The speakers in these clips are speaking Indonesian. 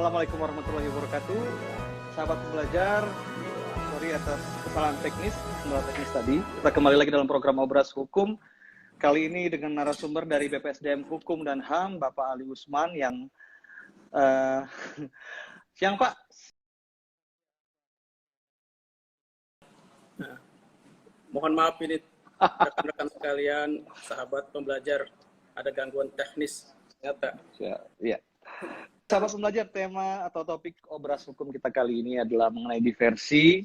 Assalamualaikum warahmatullahi wabarakatuh. Sahabat pembelajar, sorry atas kesalahan teknis, kendala teknis tadi. Kita kembali lagi dalam program Obras Hukum. Kali ini dengan narasumber dari BPSDM Hukum dan HAM, Bapak Ali Usman yang siang Pak. Nah, mohon maaf ini rekan-rekan sekalian, sahabat pembelajar, ada gangguan teknis. Ternyata. Ya. Sahabat pembelajar, tema atau topik Obras Hukum kita kali ini adalah mengenai diversi.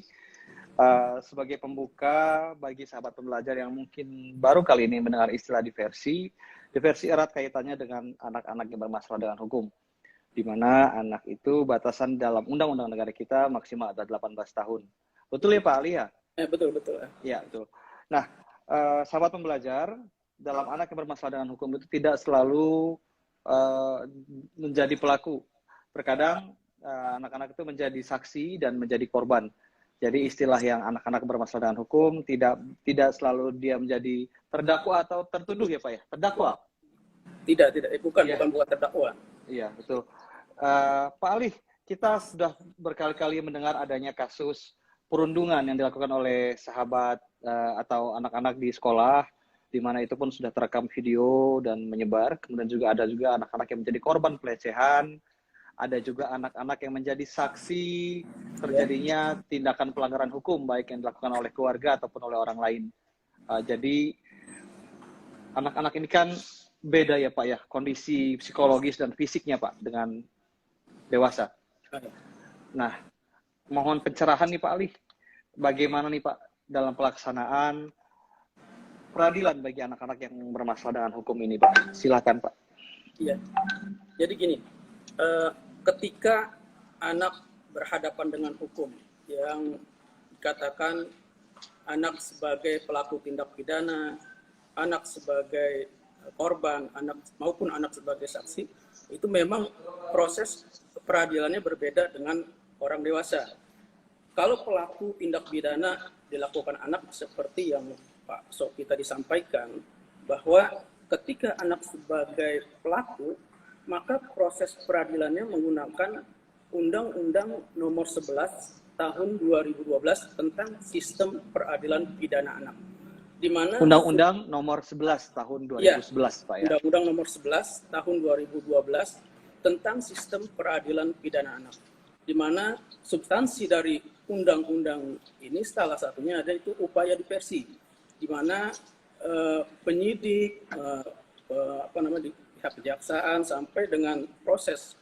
Sebagai pembuka bagi sahabat pembelajar yang mungkin baru kali ini mendengar istilah diversi erat kaitannya dengan anak-anak yang bermasalah dengan hukum. Di mana anak itu batasan dalam undang-undang negara kita maksimal ada 18 tahun. Betul ya Pak Ali ya? Betul. Ya, betul. Nah, sahabat pembelajar, dalam anak yang bermasalah dengan hukum itu tidak selalu menjadi pelaku. Terkadang anak-anak itu menjadi saksi dan menjadi korban. Jadi istilah yang anak-anak bermasalah dengan hukum tidak selalu dia menjadi terdakwa atau tertuduh ya Pak ya? Terdakwa? Tidak. Bukan terdakwa. Iya, betul. Pak Ali, kita sudah berkali-kali mendengar adanya kasus perundungan yang dilakukan oleh sahabat atau anak-anak di sekolah, di mana itu pun sudah terekam video dan menyebar. Kemudian juga ada anak-anak yang menjadi korban pelecehan, ada juga anak-anak yang menjadi saksi terjadinya tindakan pelanggaran hukum, baik yang dilakukan oleh keluarga ataupun oleh orang lain. Jadi anak-anak ini kan beda ya Pak ya, kondisi psikologis dan fisiknya Pak dengan dewasa. Nah, mohon pencerahan nih Pak Ali, bagaimana nih Pak dalam pelaksanaan peradilan bagi anak-anak yang bermasalah dengan hukum ini Pak? Silakan Pak. Iya, jadi gini, ketika anak berhadapan dengan hukum yang dikatakan anak sebagai pelaku tindak pidana, anak sebagai korban, maupun anak sebagai saksi, itu memang proses peradilannya berbeda dengan orang dewasa. Kalau pelaku tindak pidana dilakukan anak seperti yang Pak Soki tadi sampaikan, bahwa ketika anak sebagai pelaku, maka proses peradilannya menggunakan Undang-Undang Nomor 11 Tahun 2012 tentang Sistem Peradilan Pidana Anak. Di mana Undang-Undang Nomor 11 Tahun 2011 Pak ya. Undang-Undang Nomor 11 Tahun 2012 tentang Sistem Peradilan Pidana Anak. Di mana substansi dari undang-undang ini salah satunya ada itu upaya diversi, di mana penyidik, di pihak kejaksaan sampai dengan proses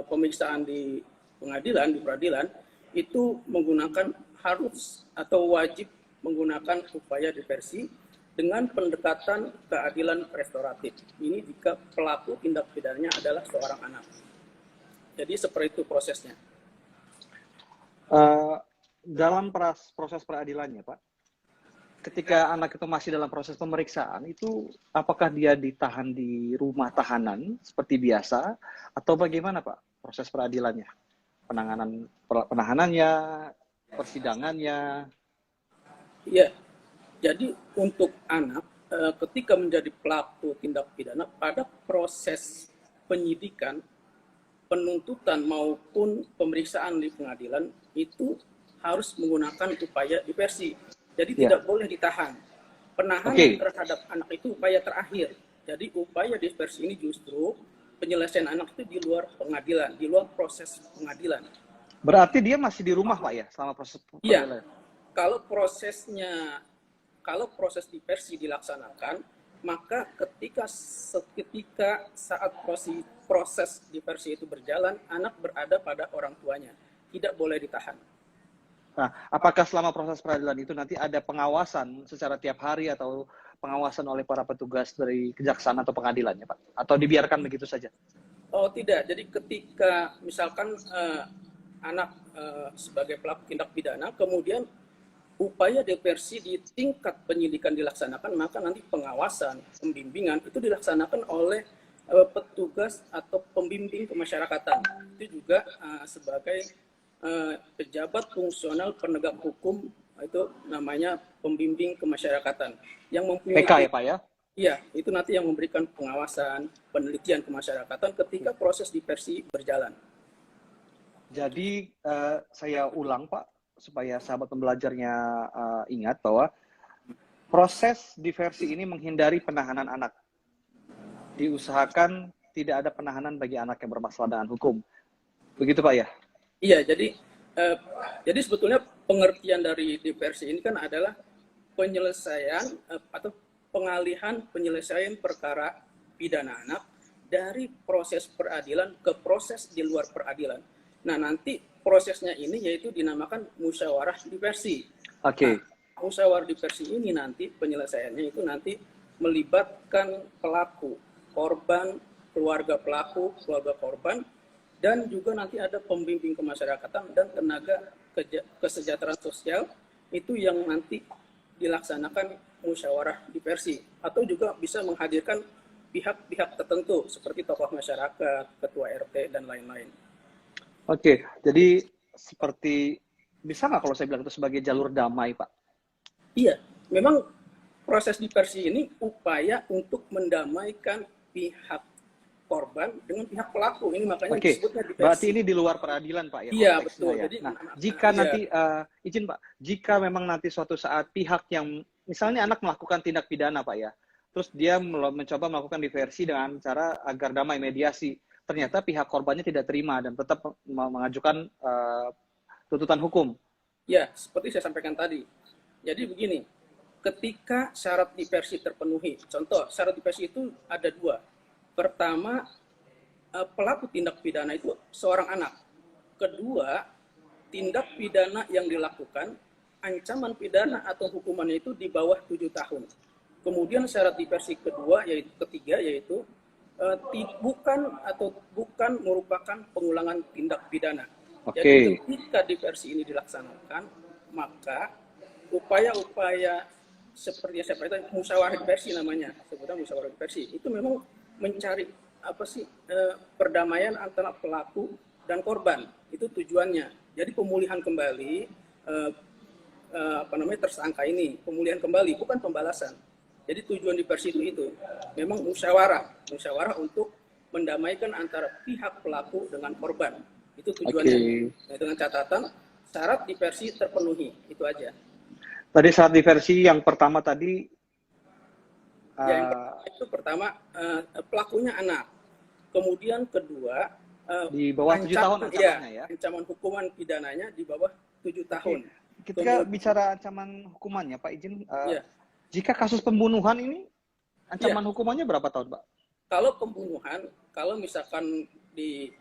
pemeriksaan di pengadilan, di peradilan, itu menggunakan harus atau wajib menggunakan upaya diversi dengan pendekatan keadilan restoratif. Ini jika pelaku tindak pidananya adalah seorang anak. Jadi seperti itu prosesnya. Dalam proses peradilannya Pak, ketika anak itu masih dalam proses pemeriksaan, itu apakah dia ditahan di rumah tahanan seperti biasa atau bagaimana Pak proses peradilannya? Penahanannya, persidangannya? Iya, jadi untuk anak ketika menjadi pelaku tindak pidana pada proses penyidikan, penuntutan maupun pemeriksaan di pengadilan itu harus menggunakan upaya diversi. Jadi tidak boleh ditahan. Penahanan terhadap anak itu upaya terakhir. Jadi upaya diversi ini justru penyelesaian anak itu di luar pengadilan, di luar proses pengadilan. Berarti dia masih di rumah Pak ya selama proses pengadilan? Iya. Kalau proses diversi dilaksanakan, maka ketika saat proses diversi itu berjalan, anak berada pada orang tuanya, tidak boleh ditahan. Nah, apakah selama proses peradilan itu nanti ada pengawasan secara tiap hari atau pengawasan oleh para petugas dari kejaksaan atau pengadilannya Pak? Atau dibiarkan begitu saja? Oh tidak, jadi ketika misalkan anak sebagai pelaku tindak pidana, kemudian upaya diversi di tingkat penyidikan dilaksanakan, maka nanti pengawasan, pembimbingan itu dilaksanakan oleh petugas atau pembimbing kemasyarakatan. Itu juga sebagai pejabat fungsional penegak hukum, itu namanya pembimbing kemasyarakatan. Yang mempunyai PK ya Pak ya? Iya, itu nanti yang memberikan pengawasan, penelitian kemasyarakatan ketika proses diversi berjalan. Jadi saya ulang Pak, supaya sahabat pembelajarnya ingat bahwa proses diversi ini menghindari penahanan anak. Diusahakan tidak ada penahanan bagi anak yang bermasalah dengan hukum. Begitu Pak ya? Iya, eh, jadi sebetulnya pengertian dari diversi ini kan adalah penyelesaian atau pengalihan penyelesaian perkara pidana anak dari proses peradilan ke proses di luar peradilan. Nah, nanti prosesnya ini yaitu dinamakan musyawarah diversi. Nah, Oke. musyawarah diversi ini nanti penyelesaiannya itu nanti melibatkan pelaku, korban, keluarga pelaku, keluarga korban, dan juga nanti ada pembimbing kemasyarakatan dan tenaga kesejahteraan sosial itu yang nanti dilaksanakan musyawarah diversi, atau juga bisa menghadirkan pihak-pihak tertentu seperti tokoh masyarakat, ketua RT, dan lain-lain. Oke, jadi seperti bisa nggak kalau saya bilang itu sebagai jalur damai, Pak? Iya, memang proses diversi ini upaya untuk mendamaikan pihak korban dengan pihak pelaku. Ini makanya Oke, disebutnya diversi. berarti ini di luar peradilan, Pak ya? Iya, Konteksnya betul. ya. Jadi, Nah, jika iya. nanti izin Pak, jika memang nanti suatu saat pihak yang misalnya anak melakukan tindak pidana, Pak ya, terus dia mencoba melakukan diversi dengan cara agar damai mediasi, ternyata pihak korbannya tidak terima dan tetap mengajukan tuntutan hukum. Ya, seperti saya sampaikan tadi. Jadi begini, ketika syarat diversi terpenuhi, contoh syarat diversi itu ada dua. Pertama, pelaku tindak pidana itu seorang anak. Kedua, tindak pidana yang dilakukan, ancaman pidana atau hukumannya itu di bawah 7 tahun. Kemudian syarat diversi kedua, yaitu ketiga, yaitu bukan merupakan pengulangan tindak pidana. Oke. Jadi ketika diversi ini dilaksanakan, maka upaya-upaya seperti yang saya katakan musyawarah diversi namanya, sebutnya musyawarah diversi, itu memang mencari perdamaian antara pelaku dan korban. Itu tujuannya. Jadi pemulihan kembali tersangka ini, pemulihan kembali, bukan pembalasan. Jadi tujuan diversi itu memang musyawarah untuk mendamaikan antara pihak pelaku dengan korban. Itu tujuannya. Nah, dengan catatan syarat diversi terpenuhi, itu aja. Tadi syarat diversi yang pertama tadi yang pertama pelakunya anak. Kemudian kedua di bawah 7 tahun ancamannya ya. Ancaman hukuman pidananya di bawah 7 tahun. Ketika bicara ancaman hukumannya, Pak izin, jika kasus pembunuhan ini ancaman hukumannya berapa tahun, Pak? Kalau pembunuhan, kalau misalkan di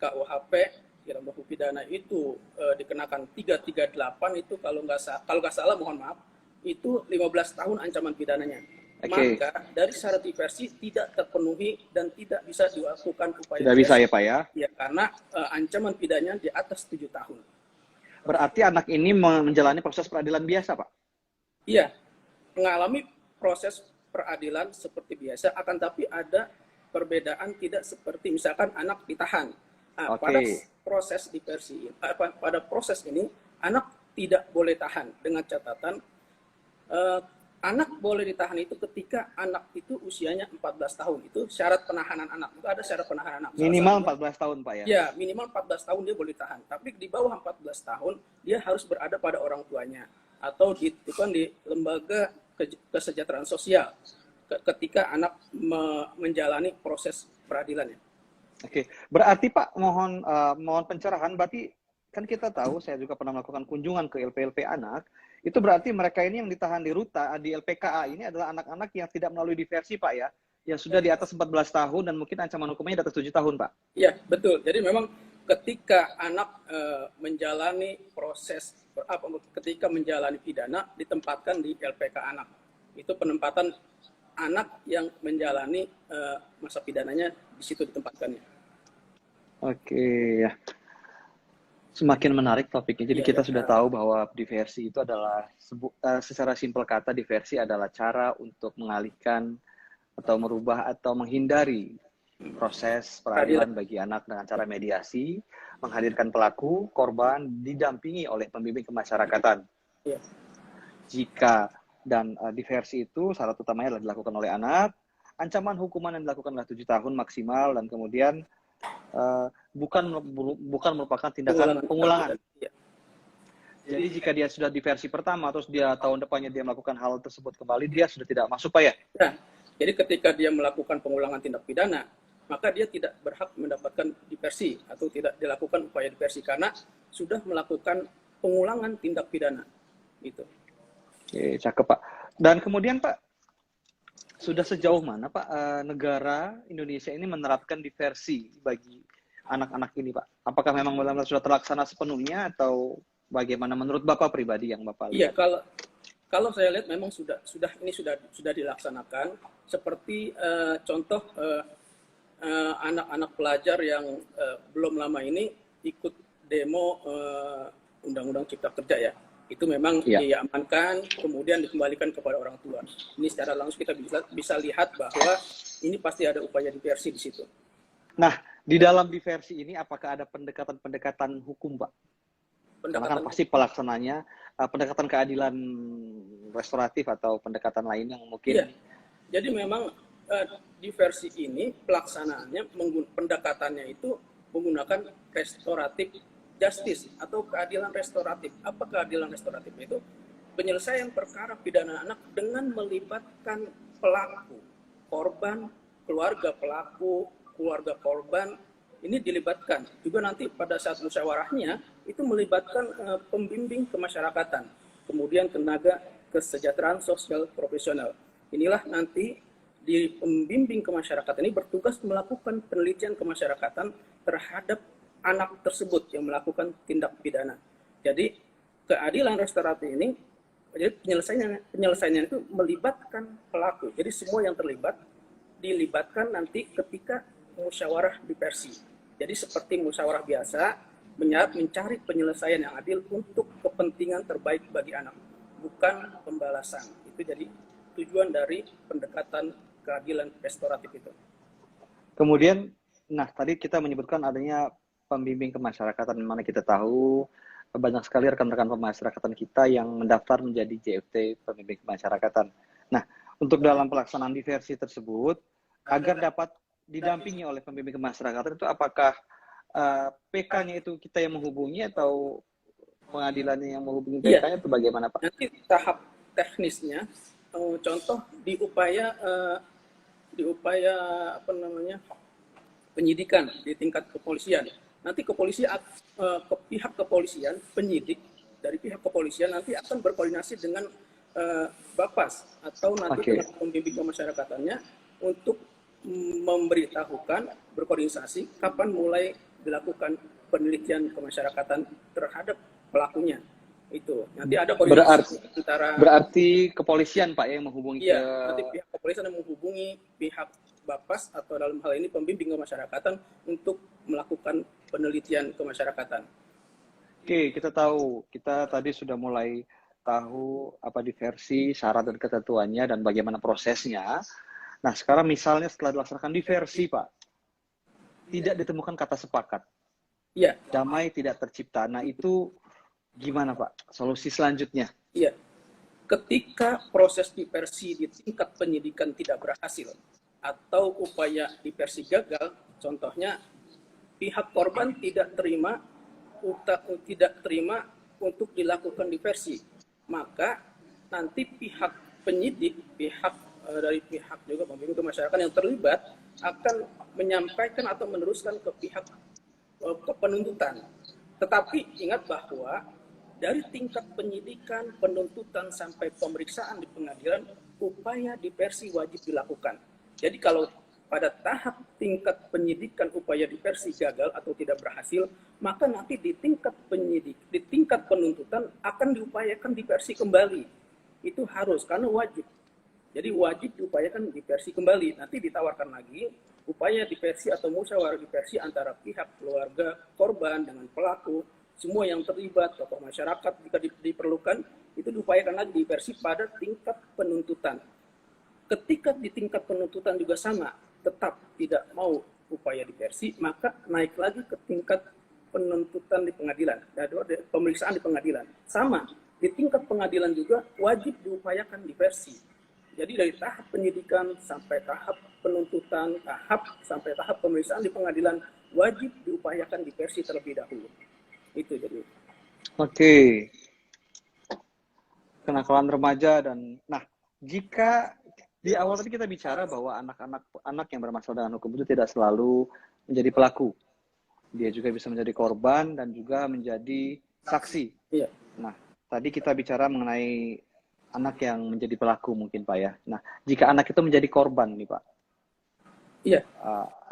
KUHP Kiram Hukum Pidana itu dikenakan 338 itu kalau nggak salah mohon maaf itu 15 tahun ancaman pidananya. Maka dari syarat diversi tidak terpenuhi dan tidak bisa dilakukan upaya. Tidak bisa ya Pak ya? Ya karena ancaman pidananya di atas 7 tahun. Berarti anak ini menjalani proses peradilan biasa Pak? Iya, mengalami proses peradilan seperti biasa, akan tapi ada perbedaan tidak seperti misalkan anak ditahan. Nah, pada proses diversi, pada proses ini anak tidak boleh tahan dengan catatan anak boleh ditahan itu ketika anak itu usianya 14 tahun. Itu syarat penahanan anak. Itu ada syarat penahanan anak. Minimal 14 tahun Pak ya? Ya, minimal 14 tahun dia boleh tahan. Tapi di bawah 14 tahun dia harus berada pada orang tuanya atau di lembaga kesejahteraan sosial ketika anak menjalani proses peradilannya. Oke, berarti Pak mohon pencerahan. Berarti kan kita tahu, saya juga pernah melakukan kunjungan ke LP-LP anak. Itu berarti mereka ini yang ditahan di Ruta, di LPKA ini adalah anak-anak yang tidak melalui diversi Pak ya, yang sudah di atas 14 tahun dan mungkin ancaman hukumnya di atas 7 tahun Pak. Iya, betul. Jadi memang ketika anak menjalani proses ketika menjalani pidana ditempatkan di LPK anak. Itu penempatan anak yang menjalani masa pidananya di situ ditempatkannya. Oke ya. Semakin menarik topiknya. Jadi kita sudah tahu bahwa diversi itu adalah secara simpel kata diversi adalah cara untuk mengalihkan atau merubah atau menghindari proses peradilan bagi anak dengan cara mediasi, menghadirkan pelaku, korban, didampingi oleh pembimbing kemasyarakatan. Ya. Jika diversi itu syarat utamanya adalah dilakukan oleh anak, ancaman hukuman yang dilakukan adalah 7 tahun maksimal dan kemudian bukan merupakan tindakan pengulangan. Ya. Jadi jika dia sudah di versi pertama, terus dia tahun depannya dia melakukan hal tersebut kembali, dia sudah tidak masuk, Pak, ya? Ya. Jadi ketika dia melakukan pengulangan tindak pidana, maka dia tidak berhak mendapatkan diversi atau tidak dilakukan upaya diversi karena sudah melakukan pengulangan tindak pidana. Gitu. Oke, cakep, Pak. Dan kemudian, Pak, sudah sejauh mana, Pak, negara Indonesia ini menerapkan diversi bagi anak-anak ini, Pak? Apakah memang benar-benar sudah terlaksana sepenuhnya atau bagaimana menurut Bapak pribadi yang Bapak lihat? Iya, kalau saya lihat memang sudah dilaksanakan seperti contoh anak-anak pelajar yang belum lama ini ikut demo Undang-Undang Cipta Kerja ya. Itu memang diamankan, kemudian dikembalikan kepada orang tua. Ini secara langsung kita bisa lihat bahwa ini pasti ada upaya diversi di situ. Nah, di dalam diversi ini apakah ada pendekatan hukum, Pak? Karena kan pasti pelaksananya pendekatan keadilan restoratif atau pendekatan lain yang mungkin. Iya. Jadi memang diversi ini pelaksanaannya pendekatannya itu menggunakan restoratif justice atau keadilan restoratif. Apa keadilan restoratif itu? Penyelesaian perkara pidana anak dengan melibatkan pelaku, korban, keluarga pelaku, keluarga korban, ini dilibatkan. Juga nanti pada saat musyawarahnya itu melibatkan pembimbing kemasyarakatan, kemudian tenaga kesejahteraan sosial profesional. Inilah nanti di pembimbing kemasyarakatan ini bertugas melakukan penelitian kemasyarakatan terhadap anak tersebut yang melakukan tindak pidana. Jadi keadilan restoratif ini, jadi penyelesaiannya itu melibatkan pelaku. Jadi semua yang terlibat dilibatkan nanti ketika musyawarah diversi. Jadi seperti musyawarah biasa, mencari penyelesaian yang adil untuk kepentingan terbaik bagi anak, bukan pembalasan. Itu jadi tujuan dari pendekatan keadilan restoratif itu. Kemudian, nah tadi kita menyebutkan adanya pembimbing kemasyarakatan, mana kita tahu banyak sekali rekan-rekan pemasyarakatan kita yang mendaftar menjadi JFT pembimbing kemasyarakatan. Nah, untuk dalam pelaksanaan diversi tersebut, agar dapat didampingi oleh pembimbing kemasyarakatan itu apakah PK-nya itu kita yang menghubungi atau pengadilannya yang menghubungi PK-nya atau bagaimana, Pak? Nanti tahap teknisnya, contoh di upaya penyidikan di tingkat kepolisian. Nanti pihak kepolisian, penyidik dari pihak kepolisian nanti akan berkoordinasi dengan Bapas atau nanti dengan pembimbing kemasyarakatannya untuk memberitahukan, berkoordinasi kapan mulai dilakukan penelitian kemasyarakatan terhadap pelakunya. Itu nanti ada koordinasi berarti kepolisian, Pak, yang menghubungi nanti pihak kepolisian yang menghubungi pihak Bapas atau dalam hal ini pembimbing kemasyarakatan untuk melakukan penelitian kemasyarakatan. Oke, kita tadi sudah mulai tahu apa diversi, syarat dan ketentuannya dan bagaimana prosesnya. Nah, sekarang misalnya setelah dilaksanakan diversi, Pak, tidak ditemukan kata sepakat. Iya. Damai tidak tercipta. Nah, itu gimana, Pak? Solusi selanjutnya? Iya. Ketika proses diversi di tingkat penyidikan tidak berhasil atau upaya diversi gagal, contohnya pihak korban tidak terima untuk dilakukan diversi, maka nanti pihak penyidik, dari pihak juga pembimbing kemasyarakatan yang terlibat akan menyampaikan atau meneruskan ke pihak ke penuntutan. Tetapi ingat bahwa dari tingkat penyidikan, penuntutan sampai pemeriksaan di pengadilan, upaya diversi wajib dilakukan. Jadi kalau pada tahap tingkat penyidikan upaya diversi gagal atau tidak berhasil, maka nanti di tingkat penuntutan akan diupayakan diversi kembali. Itu harus, karena wajib. Jadi wajib diupayakan diversi kembali. Nanti ditawarkan lagi upaya diversi atau musyawarah diversi antara pihak keluarga korban dengan pelaku, semua yang terlibat, tokoh masyarakat jika diperlukan, itu diupayakan lagi diversi pada tingkat penuntutan. Ketika di tingkat penuntutan juga sama, tetap tidak mau upaya diversi, maka naik lagi ke tingkat penuntutan di pengadilan, pemeriksaan di pengadilan. Sama, di tingkat pengadilan juga wajib diupayakan diversi. Jadi dari tahap penyidikan sampai tahap penuntutan, sampai tahap pemeriksaan di pengadilan wajib diupayakan diversi terlebih dahulu. Itu jadi. Oke. Kenakalan remaja dan jika di awal tadi kita bicara bahwa anak yang bermasalah dengan hukum itu tidak selalu menjadi pelaku. Dia juga bisa menjadi korban dan juga menjadi saksi. Iya. Nah, tadi kita bicara mengenai anak yang menjadi pelaku mungkin Pak ya. Nah, jika anak itu menjadi korban nih Pak. Iya.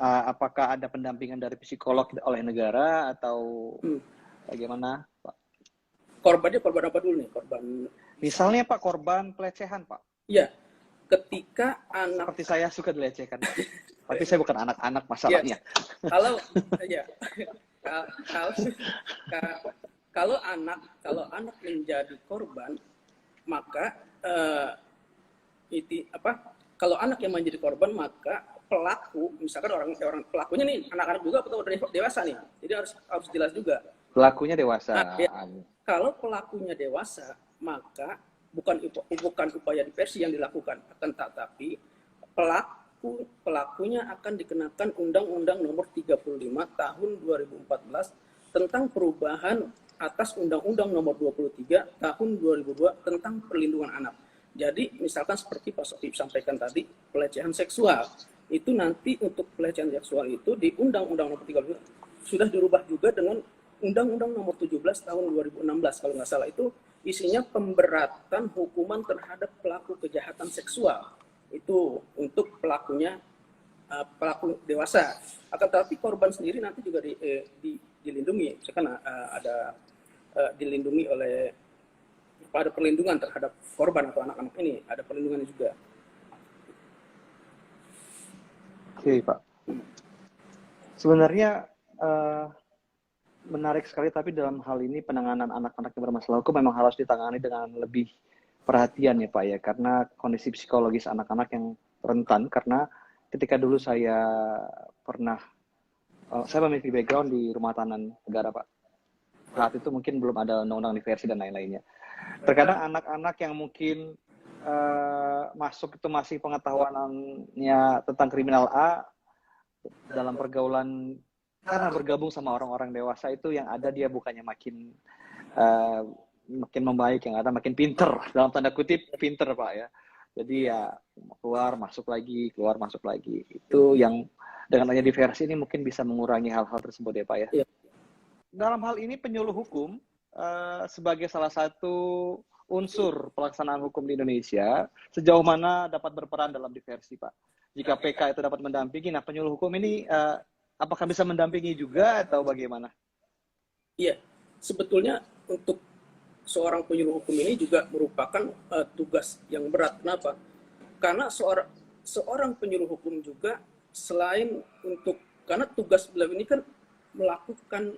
Apakah ada pendampingan dari psikolog oleh negara atau bagaimana Pak? Korbannya korban apa dulu nih? Korban. Misalnya Pak, korban pelecehan Pak. Iya. Ketika anak. Seperti saya suka dilecehkan. Tapi saya bukan anak-anak masalahnya. Ya. Kalau anak menjadi korban, maka kalau anak yang menjadi korban, maka pelaku, misalkan orang pelakunya nih anak-anak juga atau dewasa nih, jadi harus jelas juga. Pelakunya dewasa. Kalau pelakunya dewasa, maka bukan upaya diversi yang dilakukan, akan tetapi pelakunya akan dikenakan Undang-Undang Nomor 35 Tahun 2014 tentang perubahan atas Undang-Undang Nomor 23 Tahun 2002 tentang perlindungan anak. Jadi misalkan seperti Pak Sohib sampaikan tadi, pelecehan seksual itu nanti untuk pelecehan seksual itu di Undang-Undang Nomor 32 sudah dirubah juga dengan Undang-Undang Nomor 17 Tahun 2016 kalau nggak salah, itu isinya pemberatan hukuman terhadap pelaku kejahatan seksual. Itu untuk pelakunya pelaku dewasa. Akan tetapi korban sendiri nanti juga dilindungi. Misalkan ada dilindungi oleh pada perlindungan terhadap korban atau anak-anak ini, ada perlindungannya juga. Oke Pak. Sebenarnya menarik sekali, tapi dalam hal ini penanganan anak-anak yang bermasalah hukum memang harus ditangani dengan lebih perhatian ya Pak ya, karena kondisi psikologis anak-anak yang rentan. Karena ketika dulu saya memiliki background di rumah tahanan negara Pak. Saat itu mungkin belum ada undang-undang diversi dan lain-lainnya. Terkadang anak-anak yang mungkin masuk itu masih pengetahuannya tentang kriminal A dalam pergaulan, karena bergabung sama orang-orang dewasa itu yang ada dia bukannya makin membaik, yang ada makin pinter, dalam tanda kutip pinter Pak ya. Jadi ya keluar masuk lagi. Itu yang dengan adanya diversi ini mungkin bisa mengurangi hal-hal tersebut ya Pak ya. Iya. Dalam hal ini penyuluh hukum sebagai salah satu unsur pelaksanaan hukum di Indonesia, sejauh mana dapat berperan dalam diversi Pak? Jika PK itu dapat mendampingi, nah penyuluh hukum ini apakah bisa mendampingi juga atau bagaimana? Iya, sebetulnya untuk seorang penyuluh hukum ini juga merupakan tugas yang berat. Kenapa? Karena seorang penyuluh hukum juga selain karena tugas beliau ini kan melakukan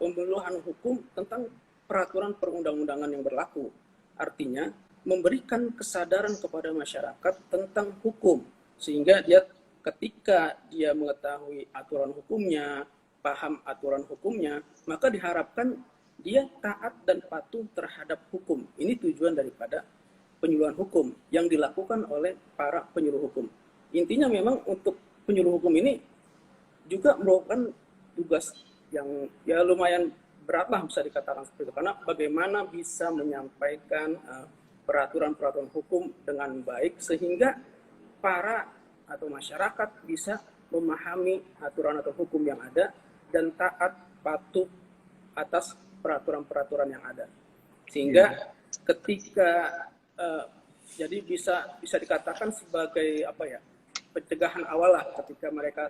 pembeluhan hukum tentang peraturan perundang-undangan yang berlaku. Artinya memberikan kesadaran kepada masyarakat tentang hukum, sehingga ketika dia mengetahui aturan hukumnya, paham aturan hukumnya, maka diharapkan dia taat dan patuh terhadap hukum. Ini tujuan daripada penyuluhan hukum yang dilakukan oleh para penyuluh hukum. Intinya memang untuk penyuluh hukum ini juga merupakan tugas yang ya lumayan berat lah, bisa dikatakan seperti itu. Karena bagaimana bisa menyampaikan peraturan-peraturan hukum dengan baik sehingga para atau masyarakat bisa memahami aturan-aturan hukum yang ada dan taat patuh atas peraturan-peraturan yang ada. Sehingga ketika jadi bisa dikatakan sebagai pencegahan awal lah, ketika mereka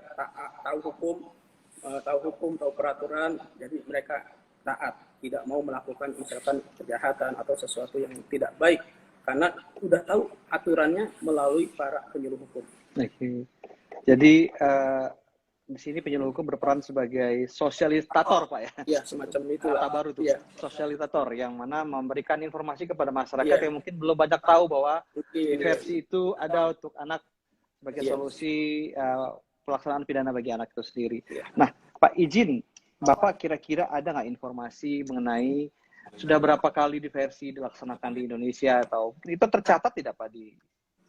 tahu hukum, tahu peraturan, jadi mereka taat, tidak mau melakukan misalkan kejahatan atau sesuatu yang tidak baik karena sudah tahu aturannya melalui para penyuluh hukum. Oke. Jadi di sini penyuluh hukum berperan sebagai sosialitator Pak ya. Iya, semacam itu. Kata baru tuh, ya. Sosialitator yang mana memberikan informasi kepada masyarakat yang mungkin belum banyak tahu bahwa diversi itu ada untuk anak sebagai solusi pelaksanaan pidana bagi anak itu sendiri. Nah, Pak izin, Bapak kira-kira ada nggak informasi mengenai sudah berapa kali diversi dilaksanakan di Indonesia, atau itu tercatat tidak Pak di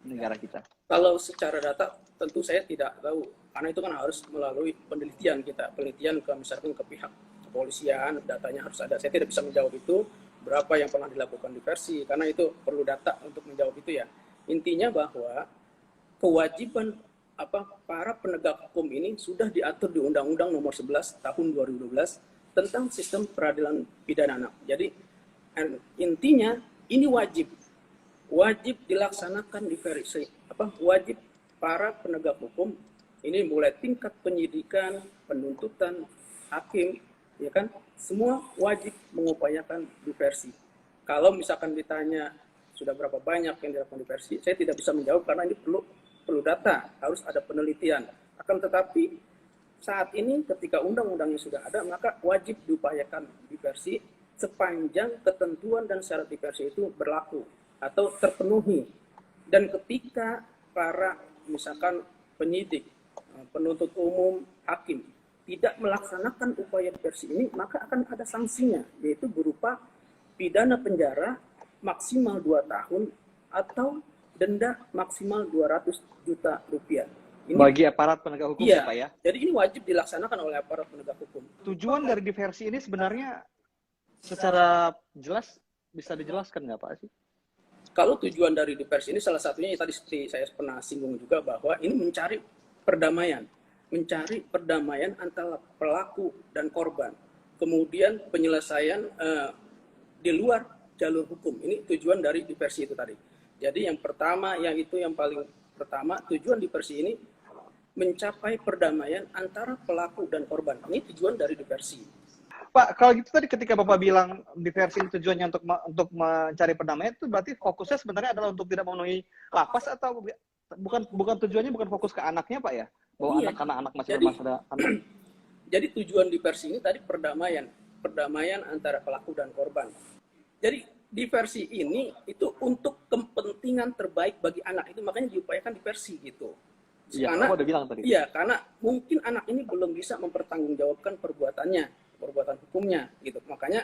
negara kita? Kalau secara data tentu saya tidak tahu, karena itu kan harus melalui penelitian kita, penelitian ke misalkan ke pihak kepolisian, datanya harus ada. Saya tidak bisa menjawab itu berapa yang pernah dilakukan diversi, karena itu perlu data untuk menjawab itu ya. Intinya bahwa kewajiban para penegak hukum ini sudah diatur di Undang-Undang Nomor 11 Tahun 2012 tentang sistem peradilan pidana anak. Jadi intinya ini wajib dilaksanakan diversi, wajib para penegak hukum ini mulai tingkat penyidikan, penuntutan, hakim, ya kan, semua wajib mengupayakan diversi. Kalau misalkan ditanya sudah berapa banyak yang dilakukan diversi, saya tidak bisa menjawab karena ini perlu data, harus ada penelitian. Akan tetapi saat ini ketika undang-undangnya sudah ada, maka wajib diupayakan diversi sepanjang ketentuan dan syarat diversi itu berlaku atau terpenuhi. Dan ketika para misalkan penyidik, penuntut umum, hakim tidak melaksanakan upaya diversi ini, maka akan ada sanksinya, yaitu berupa pidana penjara maksimal 2 tahun atau denda maksimal 200 juta rupiah. Ini, bagi aparat penegak hukum iya, ya Pak ya? Jadi ini wajib dilaksanakan oleh aparat penegak hukum. Tujuan dari diversi ini sebenarnya secara jelas bisa dijelaskan nggak Pak sih? Kalau tujuan dari diversi ini salah satunya tadi seperti saya pernah singgung juga bahwa ini mencari perdamaian antara pelaku dan korban. Kemudian penyelesaian di luar jalur hukum. Ini tujuan dari diversi itu tadi. Jadi yang pertama, yang paling pertama, tujuan diversi ini mencapai perdamaian antara pelaku dan korban. Ini tujuan dari diversi. Pak, kalau gitu tadi ketika Bapak bilang diversi tujuannya untuk mencari perdamaian, itu berarti fokusnya sebenarnya adalah untuk tidak memenuhi lapas atau bukan tujuannya bukan fokus ke anaknya Pak ya? Bahwa anak-anak masih bermasalah. Jadi tujuan diversi ini tadi perdamaian antara pelaku dan korban. Jadi diversi ini itu untuk kepentingan terbaik bagi anak, itu makanya diupayakan diversi gitu. Iya, karena udah bilang tadi. Iya, karena mungkin anak ini belum bisa mempertanggungjawabkan perbuatan hukumnya gitu. Makanya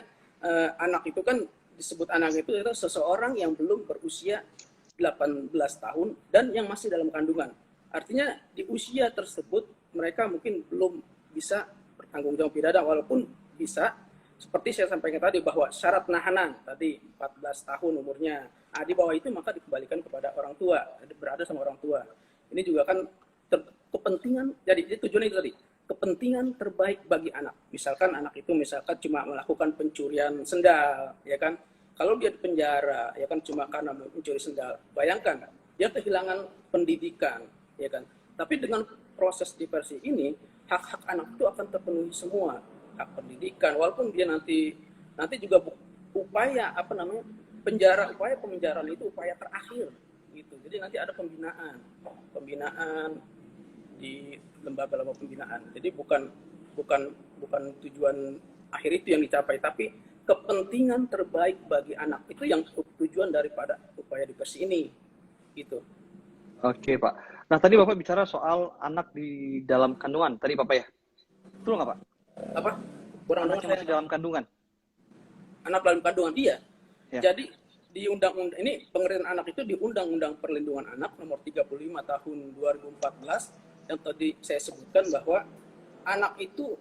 anak itu kan disebut anak itu seseorang yang belum berusia 18 tahun dan yang masih dalam kandungan. Artinya di usia tersebut mereka mungkin belum bisa bertanggung jawab pidana, walaupun bisa seperti saya sampaikan tadi bahwa syarat nahanan tadi 14 tahun umurnya. Di bawah itu maka dikembalikan kepada orang tua, berada sama orang tua. Ini juga kan kepentingan, jadi tujuan itu tadi kepentingan terbaik bagi anak. Misalkan anak itu cuma melakukan pencurian sendal, ya kan? Kalau dia di penjara, ya kan cuma karena mencuri sendal. Bayangkan, dia kehilangan pendidikan, ya kan? Tapi dengan proses diversi ini, hak-hak anak itu akan terpenuhi semua. Hak pendidikan, walaupun dia nanti juga upaya upaya pemenjaraan itu upaya terakhir, gitu. Jadi nanti ada pembinaan di lembaga-lembaga pembinaan. Jadi bukan tujuan akhir itu yang dicapai, tapi kepentingan terbaik bagi anak itu yang tujuan daripada upaya diversi ini, gitu. Oke Pak. Nah tadi Bapak bicara soal anak di dalam kandungan, tadi Bapak ya, betul nggak Pak? Apa? Anak yang masih dalam kandungan. Anak dalam kandungan, iya. Ya. Jadi di undang-undang ini pengertian anak itu di Undang-Undang Perlindungan Anak Nomor 35 Tahun 2014 yang tadi saya sebutkan bahwa anak itu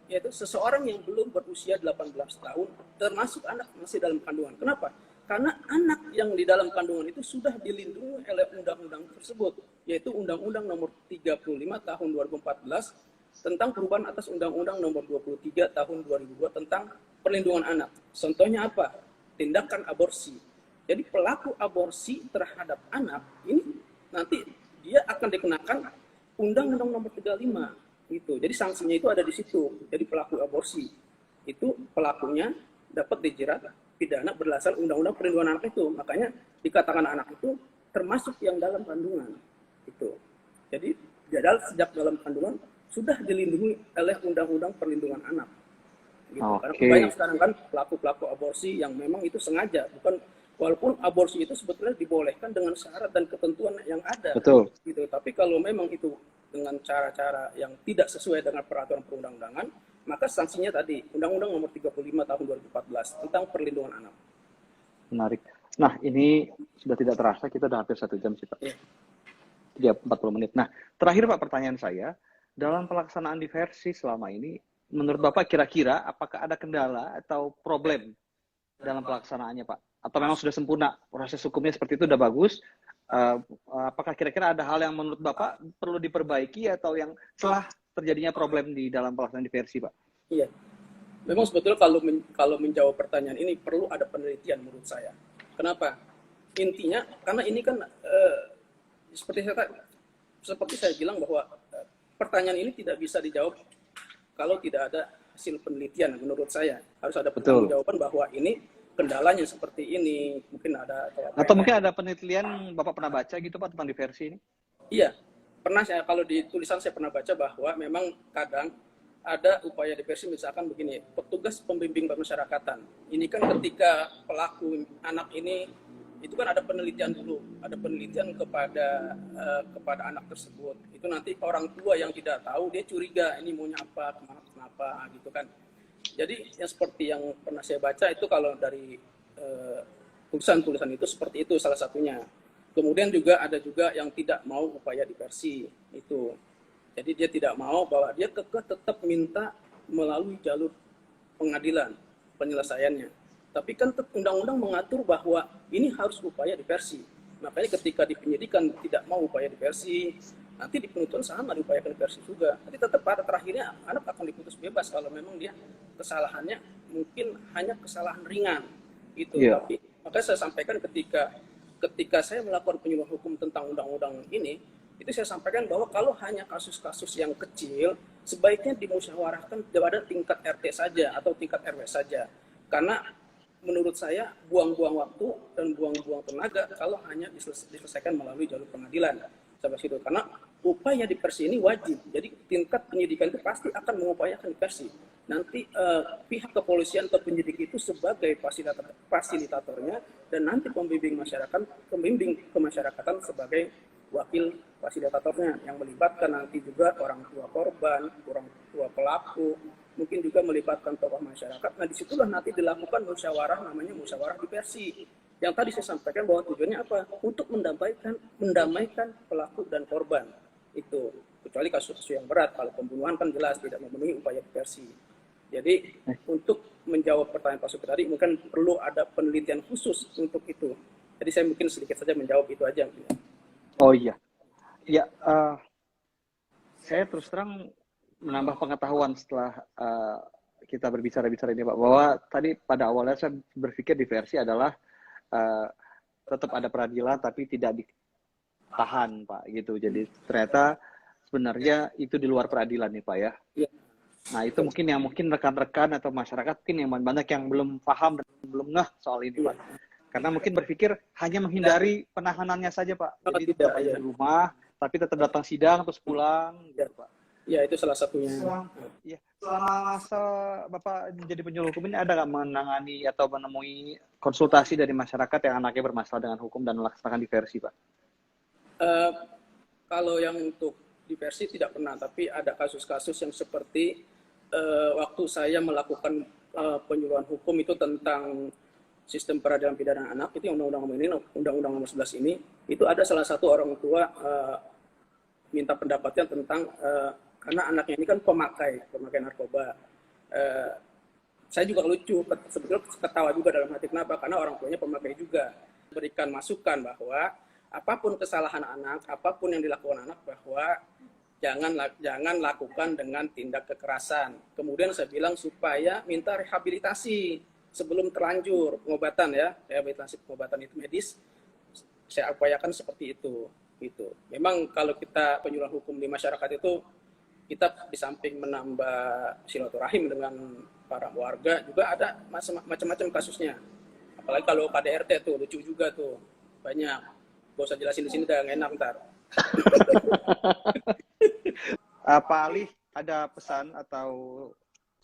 yaitu seseorang yang belum berusia 18 tahun termasuk anak masih dalam kandungan. Kenapa? Karena anak yang di dalam kandungan itu sudah dilindungi oleh undang-undang tersebut, yaitu Undang-Undang Nomor 35 Tahun 2014 tentang perubahan atas Undang-Undang Nomor 23 Tahun 2002 tentang perlindungan anak. Contohnya apa? Tindakan aborsi. Jadi pelaku aborsi terhadap anak ini nanti dia akan dikenakan Undang-Undang Nomor 35 gitu. Jadi sanksinya itu ada di situ. Jadi pelaku aborsi itu pelakunya dapat dijerat pidana berdasar Undang-Undang Perlindungan Anak itu. Makanya dikatakan anak itu termasuk yang dalam kandungan itu. Jadi sejak dalam kandungan sudah dilindungi oleh Undang-Undang Perlindungan Anak. Gitu. Karena banyak sekarang kan pelaku-pelaku aborsi yang memang itu sengaja, walaupun aborsi itu sebetulnya dibolehkan dengan syarat dan ketentuan yang ada. Betul. Gitu. Tapi kalau memang itu dengan cara-cara yang tidak sesuai dengan peraturan perundang-undangan, maka sanksinya tadi Undang-Undang Nomor 35 Tahun 2014 tentang perlindungan anak. Menarik. Nah, ini sudah tidak terasa kita udah hampir 1 jam sih Pak. Iya. 40 menit. Nah, terakhir Pak, pertanyaan saya, dalam pelaksanaan diversi selama ini, menurut Bapak kira-kira apakah ada kendala atau problem dalam pelaksanaannya Pak? Atau memang sudah sempurna, proses hukumnya seperti itu udah bagus? Apakah kira-kira ada hal yang menurut Bapak perlu diperbaiki atau yang telah terjadinya problem di dalam pelaksanaan diversi Pak? Iya. Memang sebetulnya kalau menjawab pertanyaan ini perlu ada penelitian menurut saya. Kenapa? Intinya karena ini kan seperti saya bilang bahwa pertanyaan ini tidak bisa dijawab kalau tidak ada hasil penelitian. Menurut saya harus ada jawaban bahwa ini kendalanya seperti ini, mungkin ada atau mungkin ada penelitian Bapak pernah baca gitu Pak tentang diversi ini? Iya, pernah saya, kalau di tulisan saya pernah baca bahwa memang kadang ada upaya diversi, misalkan begini, petugas pembimbing pemasyarakatan. Ini kan ketika pelaku anak ini, itu kan ada penelitian dulu, ada penelitian kepada anak tersebut. Itu nanti orang tua yang tidak tahu, dia curiga, ini maunya apa, kenapa, gitu kan. Jadi yang seperti yang pernah saya baca itu kalau dari tulisan-tulisan itu seperti itu salah satunya. Kemudian juga ada juga yang tidak mau upaya diversi itu. Jadi dia tidak mau bahwa dia kekeh tetap minta melalui jalur pengadilan penyelesaiannya. Tapi kan undang-undang mengatur bahwa ini harus upaya diversi. Makanya ketika di penyidikan tidak mau upaya diversi, nanti di penuntutan sama diupayakan diversi juga. Tapi tetap pada terakhirnya anak akan diputus bebas kalau memang dia kesalahannya mungkin hanya kesalahan ringan itu. Yeah. Tapi makanya saya sampaikan ketika saya melakukan penyuluhan hukum tentang undang-undang ini, itu saya sampaikan bahwa kalau hanya kasus-kasus yang kecil, sebaiknya dimusyawarahkan pada tingkat RT saja atau tingkat RW saja. Karena menurut saya buang-buang waktu dan buang-buang tenaga kalau hanya diselesaikan melalui jalur pengadilan. Sampai situ. Karena upaya diversi ini wajib. Jadi tingkat penyidikan itu pasti akan mengupayakan diversi. Nanti pihak kepolisian atau penyidik itu sebagai fasilitatornya dan nanti pembimbing kemasyarakatan sebagai wakil fasilitatornya yang melibatkan nanti juga orang tua korban, orang tua pelaku, mungkin juga melibatkan tokoh masyarakat. Nah disitulah nanti dilakukan musyawarah, namanya musyawarah diversi. Yang tadi saya sampaikan bahwa tujuannya apa? Untuk mendamaikan pelaku dan korban itu. Kecuali kasus-kasus yang berat, kalau pembunuhan kan jelas tidak memenuhi upaya diversi. Jadi untuk menjawab pertanyaan Pak Supri tadi mungkin perlu ada penelitian khusus untuk itu. Jadi saya mungkin sedikit saja menjawab itu aja. Oh iya, ya saya terus terang menambah pengetahuan setelah kita berbicara ini Pak, bahwa tadi pada awalnya saya berpikir diversi adalah tetap ada peradilan tapi tidak ditahan Pak gitu. Jadi ternyata sebenarnya itu di luar peradilan nih Pak ya. Iya. Nah itu mungkin rekan-rekan atau masyarakat mungkin yang banyak yang belum paham dan belum ngeh soal ini Pak. Karena mungkin berpikir hanya menghindari penahanannya saja Pak. Jadi tidak di rumah tapi tetap datang sidang terus pulang gitu Pak. Ya itu salah satunya. Selama masa Bapak menjadi penyuluh hukum ini ada nggak menangani atau menemui konsultasi dari masyarakat yang anaknya bermasalah dengan hukum dan melaksanakan diversi Pak? Kalau yang untuk diversi tidak pernah, tapi ada kasus-kasus yang seperti waktu saya melakukan penyuluhan hukum itu tentang sistem peradilan pidana anak, itu undang-undang nomor 11 ini, itu ada salah satu orang tua minta pendapatnya tentang karena anaknya ini kan pemakai narkoba. Saya juga lucu, sebetulnya ketawa juga dalam hati, kenapa? Karena orang tuanya pemakai juga. Berikan masukan bahwa apapun kesalahan anak, apapun yang dilakukan anak, bahwa jangan lakukan dengan tindak kekerasan. Kemudian saya bilang supaya minta rehabilitasi sebelum terlanjur pengobatan ya, rehabilitasi pengobatan itu medis. Saya upayakan seperti itu. Gitu. Memang kalau kita penyuluhan hukum di masyarakat itu, kita di samping menambah silaturahim dengan para warga, juga ada macam-macam kasusnya. Apalagi kalau KDRT tuh, lucu juga tuh, banyak. Gak usah jelasin di sini, udah enak ntar. Pak Ali, ada pesan atau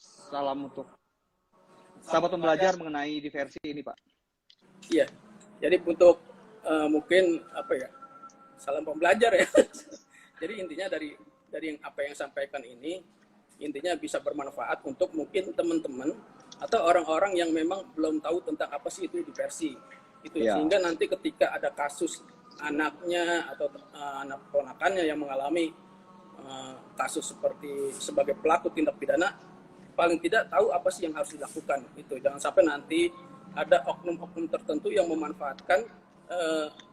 salam untuk sahabat pembelajar mengenai diversi ini, Pak? Iya, jadi untuk mungkin salam pembelajar ya. Jadi intinya dari yang apa yang sampaikan ini, intinya bisa bermanfaat untuk mungkin teman-teman atau orang-orang yang memang belum tahu tentang apa sih itu diversi. Itu sehingga nanti ketika ada kasus anaknya atau anak ponakannya yang mengalami kasus seperti sebagai pelaku tindak pidana, paling tidak tahu apa sih yang harus dilakukan. Itu jangan sampai nanti ada oknum-oknum tertentu yang memanfaatkan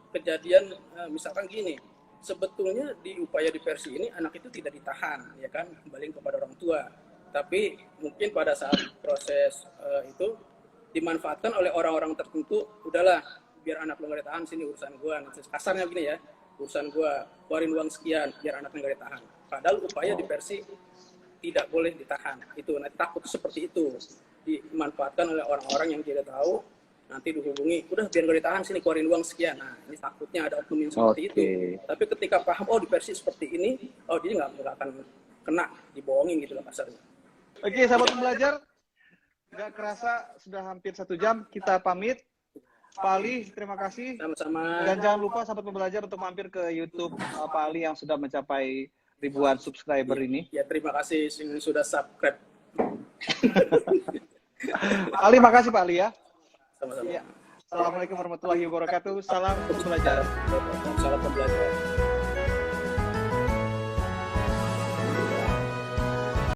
kejadian misalkan gini, sebetulnya di upaya diversi ini anak itu tidak ditahan, ya kan, kembali kepada orang tua, tapi mungkin pada saat proses itu dimanfaatkan oleh orang-orang tertentu. Udahlah, biar anak lo nggak ditahan, sini urusan gua, kasarnya begini ya, urusan gua, keluarin uang sekian biar anaknya nggak ditahan, padahal upaya diversi tidak boleh ditahan. Itu nanti takut seperti itu dimanfaatkan oleh orang-orang yang tidak tahu, nanti dihubungi, udah biar nggak ditahan, sini keluarin uang sekian. Nah, ini takutnya ada oknum yang seperti itu. Tapi ketika paham, oh diversi seperti ini, oh dia nggak akan kena dibohongin gitu lah kasarnya. Oke, sahabat pembelajar, nggak kerasa sudah hampir 1 jam, kita pamit. Pak Ali, terima kasih. Sama-sama. Dan jangan lupa sahabat pembelajar untuk mampir ke YouTube Pak Ali yang sudah mencapai ribuan subscriber ini. Ya, terima kasih yang sudah subscribe. Pak Ali, makasih Pak Ali ya. Sama-sama. Ya. Assalamualaikum warahmatullahi wabarakatuh. Salam pembelajar. Salam pembelajar.